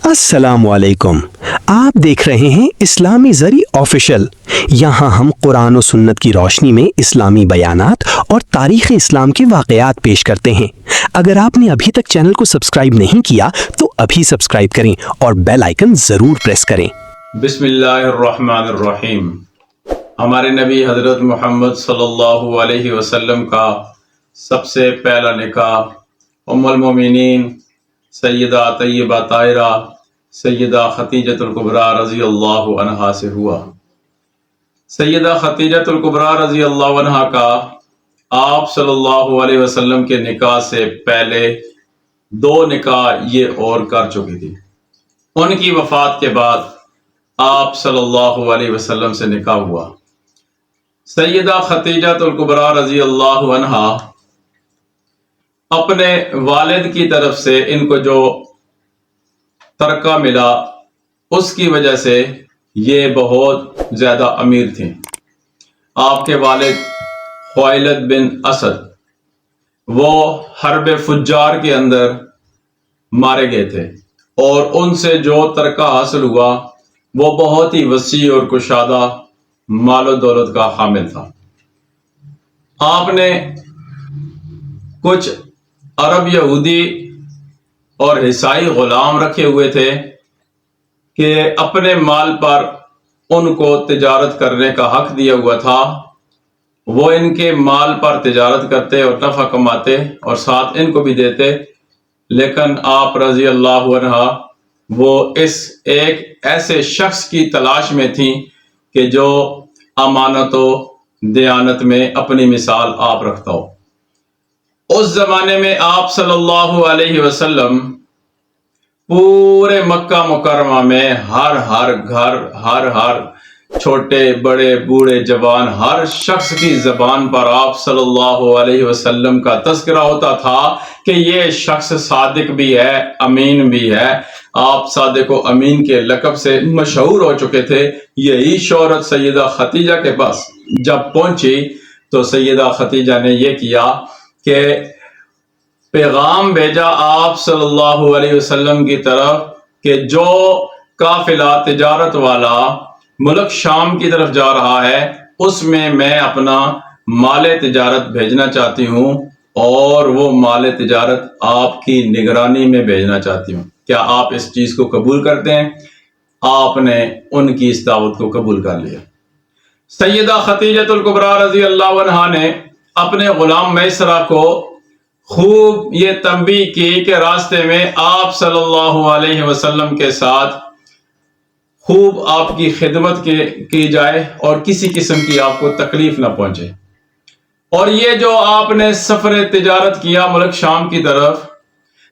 السلام علیکم۔ آپ دیکھ رہے ہیں اسلامی زری آفیشل۔ یہاں ہم قرآن و سنت کی روشنی میں اسلامی بیانات اور تاریخ اسلام کے واقعات پیش کرتے ہیں۔ اگر آپ نے ابھی تک چینل کو سبسکرائب نہیں کیا تو ابھی سبسکرائب کریں اور بیل آئیکن ضرور پریس کریں۔ بسم اللہ الرحمن الرحیم۔ ہمارے نبی حضرت محمد صلی اللہ علیہ وسلم کا سب سے پہلا نکاح ام المومنین سیدہ طیبہ طاہرہ سیدہ ختیجۃ الکبریٰ رضی اللہ عنہا سے ہوا۔ سیدہ ختیجۃ الکبریٰ رضی اللہ عنہا کا آپ صلی اللہ علیہ وسلم کے نکاح سے پہلے 2 نکاح یہ اور کر چکی تھی۔ ان کی وفات کے بعد آپ صلی اللہ علیہ وسلم سے نکاح ہوا۔ سیدہ ختیجۃ الکبریٰ رضی اللہ عنہا اپنے والد کی طرف سے ان کو جو ترکہ ملا اس کی وجہ سے یہ بہت زیادہ امیر تھیں۔ آپ کے والد خویلد بن اسد وہ حرب فجار کے اندر مارے گئے تھے اور ان سے جو ترکہ حاصل ہوا وہ بہت ہی وسیع اور کشادہ مال و دولت کا حامل تھا۔ آپ نے کچھ عرب یہودی اور عیسائی غلام رکھے ہوئے تھے کہ اپنے مال پر ان کو تجارت کرنے کا حق دیا ہوا تھا۔ وہ ان کے مال پر تجارت کرتے اور نفع کماتے اور ساتھ ان کو بھی دیتے، لیکن آپ رضی اللہ عنہ وہ اس ایک ایسے شخص کی تلاش میں تھیں کہ جو امانت و دیانت میں اپنی مثال آپ رکھتا ہو۔ اس زمانے میں آپ صلی اللہ علیہ وسلم پورے مکہ مکرمہ میں ہر گھر ہر چھوٹے بڑے بوڑھے جوان ہر شخص کی زبان پر آپ صلی اللہ علیہ وسلم کا تذکرہ ہوتا تھا کہ یہ شخص صادق بھی ہے، امین بھی ہے۔ آپ صادق و امین کے لقب سے مشہور ہو چکے تھے۔ یہی شہرت سیدہ ختیجہ کے پاس جب پہنچی تو سیدہ ختیجہ نے یہ کیا کہ پیغام بھیجا آپ صلی اللہ علیہ وسلم کی طرف کہ جو قافلہ تجارت والا ملک شام کی طرف جا رہا ہے اس میں اپنا مال تجارت بھیجنا چاہتی ہوں اور وہ مال تجارت آپ کی نگرانی میں بھیجنا چاہتی ہوں۔ کیا آپ اس چیز کو قبول کرتے ہیں؟ آپ نے ان کی اس دعوت کو قبول کر لیا۔ سیدہ ختیجۃ الکبریٰ رضی اللہ عنہا نے اپنے غلام میسرہ کو خوب یہ تنبیہ کی کہ راستے میں آپ صلی اللہ علیہ وسلم کے ساتھ خوب آپ کی خدمت کی جائے اور کسی قسم کی آپ کو تکلیف نہ پہنچے۔ اور یہ جو آپ نے سفر تجارت کیا ملک شام کی طرف،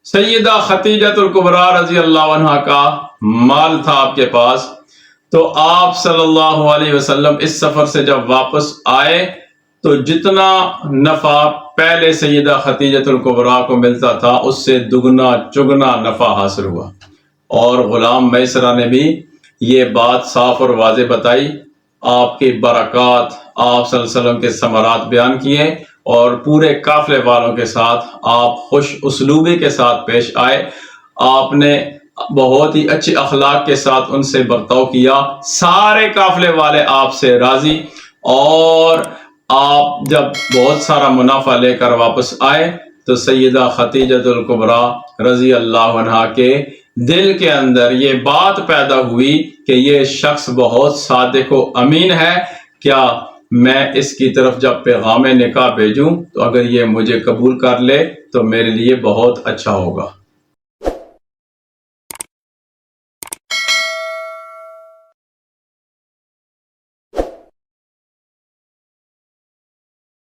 سیدہ ختیجۃ الکبریٰ رضی اللہ عنہا کا مال تھا آپ کے پاس، تو آپ صلی اللہ علیہ وسلم اس سفر سے جب واپس آئے تو جتنا نفع پہلے سیدہ ختیجۃ الکبریٰ کو ملتا تھا اس سے دگنا چگنا نفع حاصل ہوا۔ اور غلام میسرہ نے بھی یہ بات صاف اور واضح بتائی، آپ کی برکات، آپ صلی اللہ علیہ وسلم کے ثمرات بیان کیے اور پورے قافلے والوں کے ساتھ آپ خوش اسلوبی کے ساتھ پیش آئے۔ آپ نے بہت ہی اچھے اخلاق کے ساتھ ان سے برتاؤ کیا، سارے قافلے والے آپ سے راضی، اور آپ جب بہت سارا منافع لے کر واپس آئے تو سیدہ ختیجۃ الکبریٰ رضی اللہ عنہا کے دل کے اندر یہ بات پیدا ہوئی کہ یہ شخص بہت صادق و امین ہے، کیا میں اس کی طرف جب پیغام نکاح بھیجوں تو اگر یہ مجھے قبول کر لے تو میرے لیے بہت اچھا ہوگا۔